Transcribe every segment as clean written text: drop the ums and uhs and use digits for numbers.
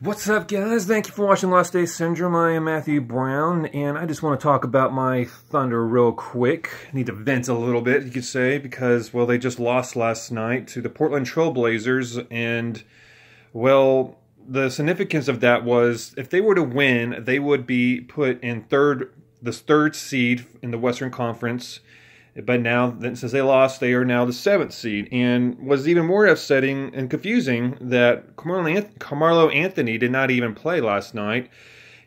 What's up, guys? Thank you for watching Lost Day Syndrome. I am Matthew Brown, and I just want to talk about my Thunder real quick. Need to vent a little bit, you could say, because, well, they just lost last night to the Portland Trail Blazers, and, well, the significance of that was if they were to win, they would be put in the third seed in the Western Conference. But now, since they lost, they are now the 7th seed. And was even more upsetting and confusing that Carmelo Anthony did not even play last night.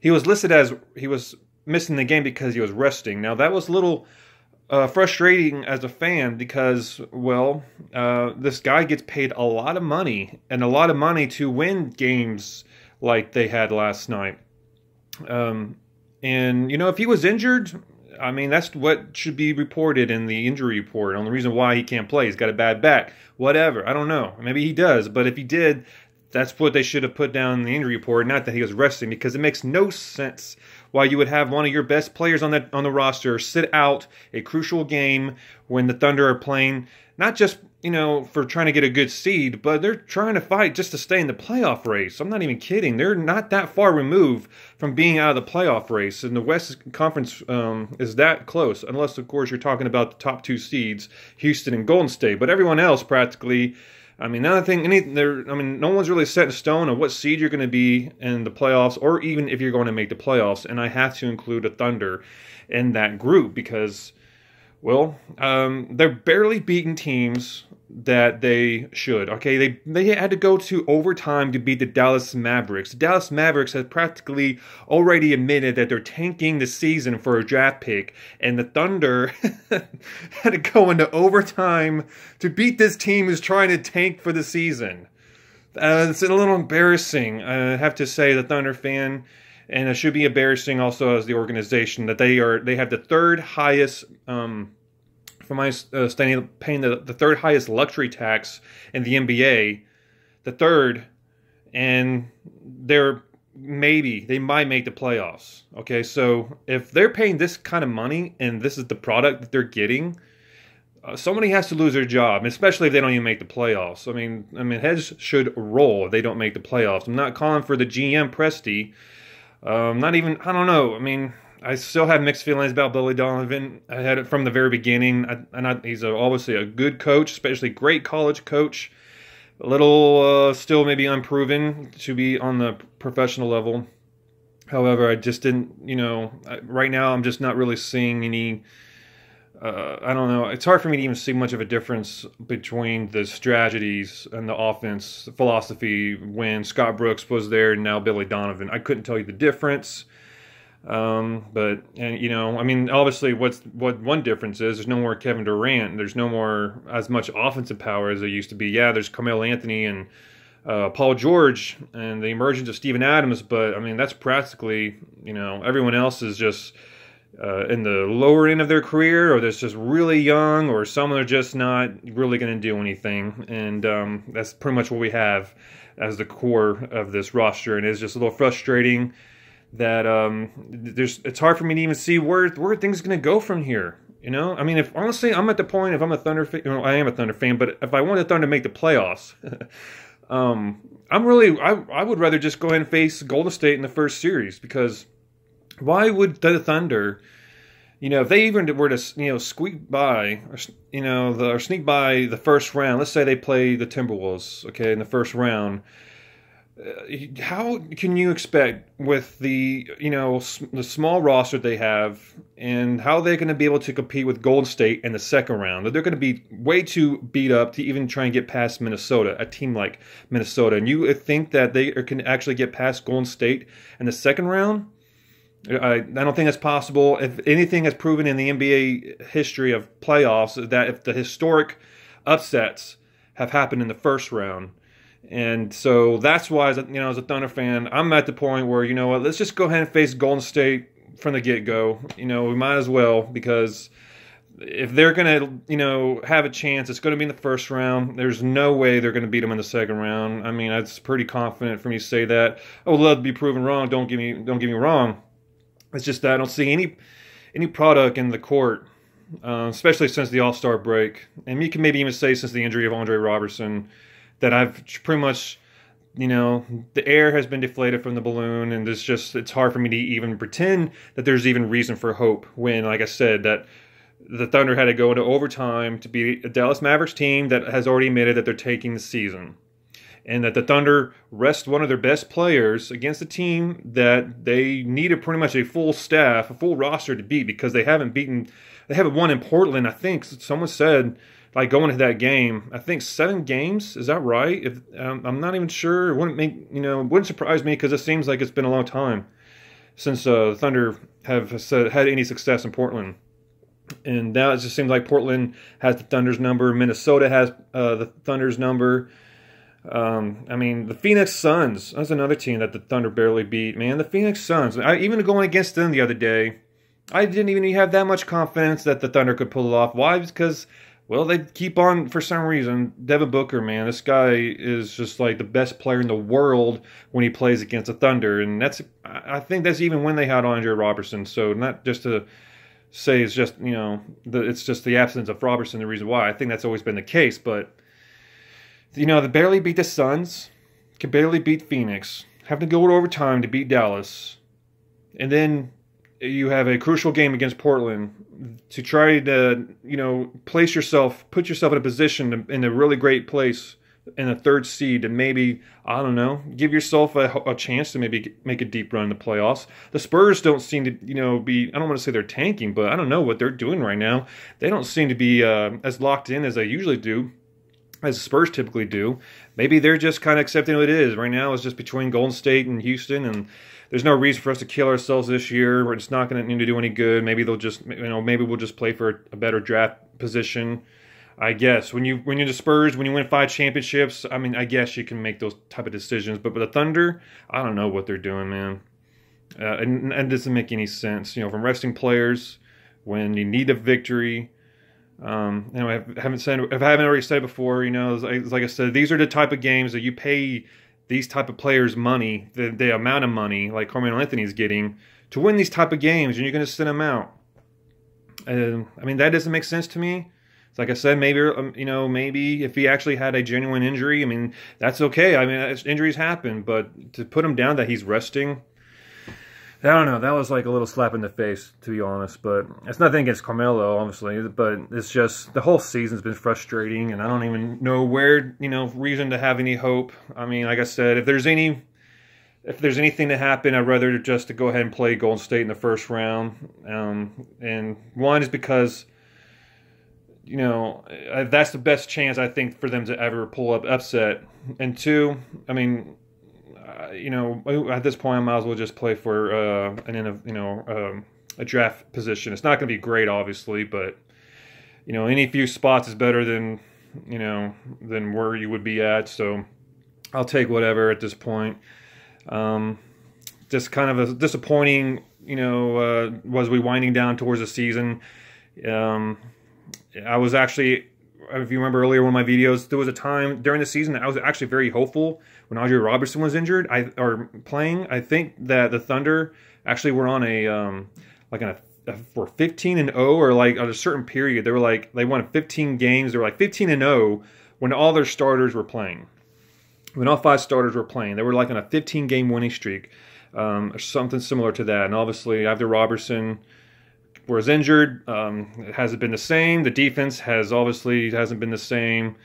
He was listed as he was missing the game because he was resting. Now, that was a little frustrating as a fan because, well, this guy gets paid a lot of money and a lot of money to win games like they had last night. And, you know, if he was injured, I mean, that's what should be reported in the injury report on the reason why he can't play. He's got a bad back. Whatever. I don't know. Maybe he does. But if he did, that's what they should have put down in the injury report, not that he was resting, because it makes no sense why you would have one of your best players on the roster sit out a crucial game when the Thunder are playing, not just, you know, for trying to get a good seed, but they're trying to fight just to stay in the playoff race. I'm not even kidding. They're not that far removed from being out of the playoff race, and the West Conference is that close, unless, of course, you're talking about the top 2 seeds, Houston and Golden State. But everyone else practically, I mean, no one's really set in stone on what seed you're going to be in the playoffs, or even if you're going to make the playoffs. And I have to include the Thunder in that group because, well, they're barely beating teams that they should. Okay, they had to go to overtime to beat the Dallas Mavericks. The Dallas Mavericks have practically already admitted that they're tanking the season for a draft pick, and the Thunder had to go into overtime to beat this team who's trying to tank for the season. It's a little embarrassing, I have to say, the Thunder fan, and it should be embarrassing also as the organization that they have the third highest from my standing, paying the third highest luxury tax in the NBA, the third, and they might make the playoffs. Okay, so if they're paying this kind of money and this is the product that they're getting, somebody has to lose their job, especially if they don't even make the playoffs. I mean, heads should roll if they don't make the playoffs. I'm not calling for the GM Presti. Not even, I don't know. I mean, I still have mixed feelings about Billy Donovan. I had it from the very beginning. He's obviously a good coach, especially great college coach. A little still maybe unproven to be on the professional level. However, I just didn't, you know, right now I'm just not really seeing any, I don't know. It's hard for me to even see much of a difference between the strategies and the offense philosophy when Scott Brooks was there and now Billy Donovan. I couldn't tell you the difference. But you know, I mean, obviously, what one difference is there's no more Kevin Durant. There's no more as much offensive power as there used to be. Yeah, there's Carmelo Anthony and Paul George and the emergence of Steven Adams, but I mean, that's practically, you know, everyone else is just in the lower end of their career, or they're just really young, or some are just not really going to do anything. And that's pretty much what we have as the core of this roster, and it's just a little frustrating that it's hard for me to even see where things are going to go from here. You know, I mean, if honestly, I'm at the point, if I'm a Thunder fan, you know, I am a Thunder fan, but if I want the Thunder to make the playoffs, I would rather just go ahead and face Golden State in the first series, because why would the Thunder, you know, if they even were to, you know, squeak by, or, you know, or sneak by the first round, let's say they play the Timberwolves, okay, in the first round, how can you expect with the, you know, the small roster they have, and how they're going to be able to compete with Golden State in the second round? That they're going to be way too beat up to even try and get past Minnesota, a team like Minnesota. And you think that they can actually get past Golden State in the second round? I don't think that's possible. If anything has proven in the NBA history of playoffs, is that if the historic upsets have happened in the first round. And so that's why, you know, as a Thunder fan, I'm at the point where, you know what, let's just go ahead and face Golden State from the get-go. You know, we might as well, because if they're going to, you know, have a chance, it's going to be in the first round. There's no way they're going to beat them in the second round. I mean, it's pretty confident for me to say that. I would love to be proven wrong. Don't get me wrong. It's just that I don't see any product in the court, especially since the All-Star break. And you can maybe even say since the injury of Andre Robertson, that I've pretty much the air has been deflated from the balloon, and it's hard for me to even pretend that there's even reason for hope when, like I said, that the Thunder had to go into overtime to beat a Dallas Mavericks team that has already admitted that they're taking the season. And that the Thunder rest one of their best players against a team that they needed pretty much a full staff, a full roster to beat, because they haven't won in Portland. I think someone said, like, going to that game, I think 7 games. Is that right? If I'm not even sure. It wouldn't surprise me, because it seems like it's been a long time since the Thunder have had any success in Portland. And now it just seems like Portland has the Thunder's number. Minnesota has the Thunder's number. The Phoenix Suns, that's another team that the Thunder barely beat, man. The Phoenix Suns, even going against them the other day, I didn't even have that much confidence that the Thunder could pull it off. Why? Because, well, they keep on, for some reason, Devin Booker, man, this guy is just like the best player in the world when he plays against the Thunder. And I think that's even when they had Andre Robertson. So not just to say it's just, it's just the absence of Robertson the reason why. I think that's always been the case, but they barely beat the Suns, can barely beat Phoenix, have to go to overtime to beat Dallas, and then you have a crucial game against Portland to try to, put yourself in a position in a really great place in a 3rd seed and maybe, I don't know, give yourself a chance to maybe make a deep run in the playoffs. The Spurs don't seem to, be, I don't want to say they're tanking, but I don't know what they're doing right now. They don't seem to be as locked in as they usually do, as the Spurs typically do. Maybe they're just kind of accepting what it is. Right now it's just between Golden State and Houston, and there's no reason for us to kill ourselves this year. We're just not going to need to do any good. Maybe they'll just, maybe we'll just play for a better draft position. I guess when you're the Spurs, when you win 5 championships, I guess you can make those type of decisions. But with the Thunder, I don't know what they're doing, man. And it doesn't make any sense. From resting players when you need a victory. If I haven't already said before, like I said, these are the type of games that you pay these type of players money, the amount of money like Carmelo Anthony's getting to win these type of games, and you're going to send them out. That doesn't make sense to me. It's like I said, maybe if he actually had a genuine injury, that's okay. Injuries happen, but to put him down that he's resting, I don't know. That was like a little slap in the face, to be honest. But it's nothing against Carmelo, obviously. But it's just the whole season's been frustrating, and I don't even know where, reason to have any hope. Like I said, if there's anything to happen, I'd rather just to go ahead and play Golden State in the first round. And one is because, that's the best chance I think for them to ever pull up upset. And 2, at this point, I might as well just play for a draft position. It's not going to be great, obviously, but any few spots is better than where you would be at. So I'll take whatever at this point. Just kind of a disappointing, was we winding down towards the season. I was actually, if you remember earlier one of my videos, there was a time during the season that I was actually very hopeful when Andre Robertson was injured or playing. I think that the Thunder actually were on for 15-0 or like on a certain period. They won 15 games. They were like 15-0 when all their starters were playing. When all 5 starters were playing, they were like on a 15-game winning streak, or something similar to that. And obviously, after Robertson was injured, it hasn't been the same. The defense hasn't been the same.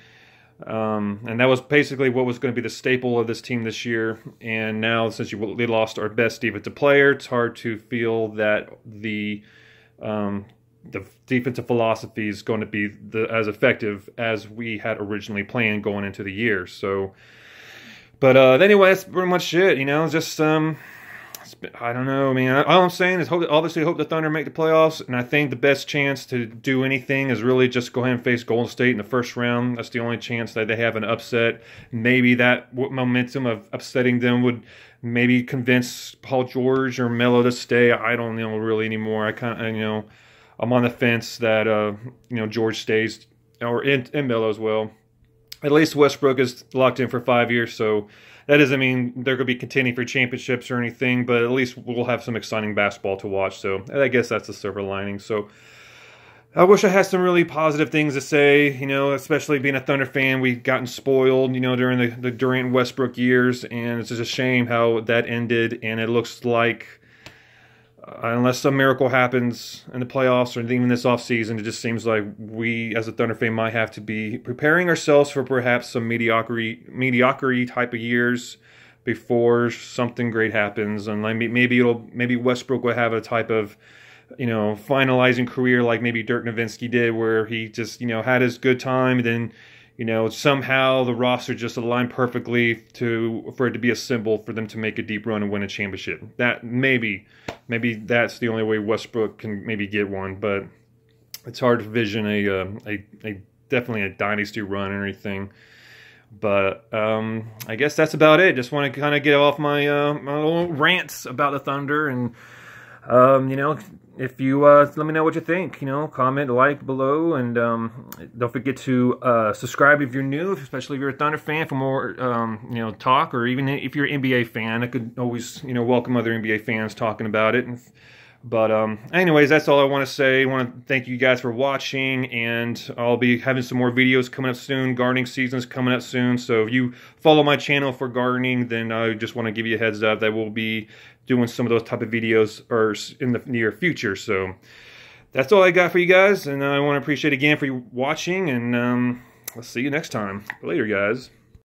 And that was basically what was going to be the staple of this team this year. And now, since they lost our best defensive player, it's hard to feel that the defensive philosophy is going to be as effective as we had originally planned going into the year. So, but anyway, that's pretty much it. Just I don't know. All I'm saying is hope the Thunder make the playoffs, and I think the best chance to do anything is really just go ahead and face Golden State in the first round. That's the only chance that they have an upset. Maybe that momentum of upsetting them would maybe convince Paul George or Melo to stay. I don't know really anymore. I'm on the fence that George stays, and Melo as well. At least Westbrook is locked in for 5 years, so that doesn't mean they're going to be contending for championships or anything, but at least we'll have some exciting basketball to watch. So I guess that's the silver lining. So I wish I had some really positive things to say, you know, especially being a Thunder fan. We've gotten spoiled, you know, during the Durant and Westbrook years, and it's just a shame how that ended. And it looks like, unless some miracle happens in the playoffs or even this offseason, it just seems like we, as a Thunder fan, might have to be preparing ourselves for perhaps some mediocrity type of years before something great happens. And like maybe Westbrook will have a type of, you know, finalizing career like maybe Dirk Nowitzki did, where he just, you know, had his good time, and then, you know, somehow the roster just aligned perfectly for it to be a symbol for them to make a deep run and win a championship. That maybe that's the only way Westbrook can maybe get one, but it's hard to vision a definitely a dynasty run or anything. But I guess that's about it. Just want to kind of get off my my little rants about the Thunder, and you know, if you let me know what you think, you know, comment, like below, and don't forget to subscribe if you're new, especially if you're a Thunder fan, for more you know, talk, or even if you're an NBA fan. I could always, you know, welcome other NBA fans talking about it. But anyways, that's all I want to say. I want to thank you guys for watching, and I'll be having some more videos coming up soon. Gardening season's coming up soon, so if you follow my channel for gardening, then I just want to give you a heads up that we'll be doing some of those type of videos in the near future. So that's all I got for you guys, and I want to appreciate again for you watching, and I'll see you next time. Later, guys.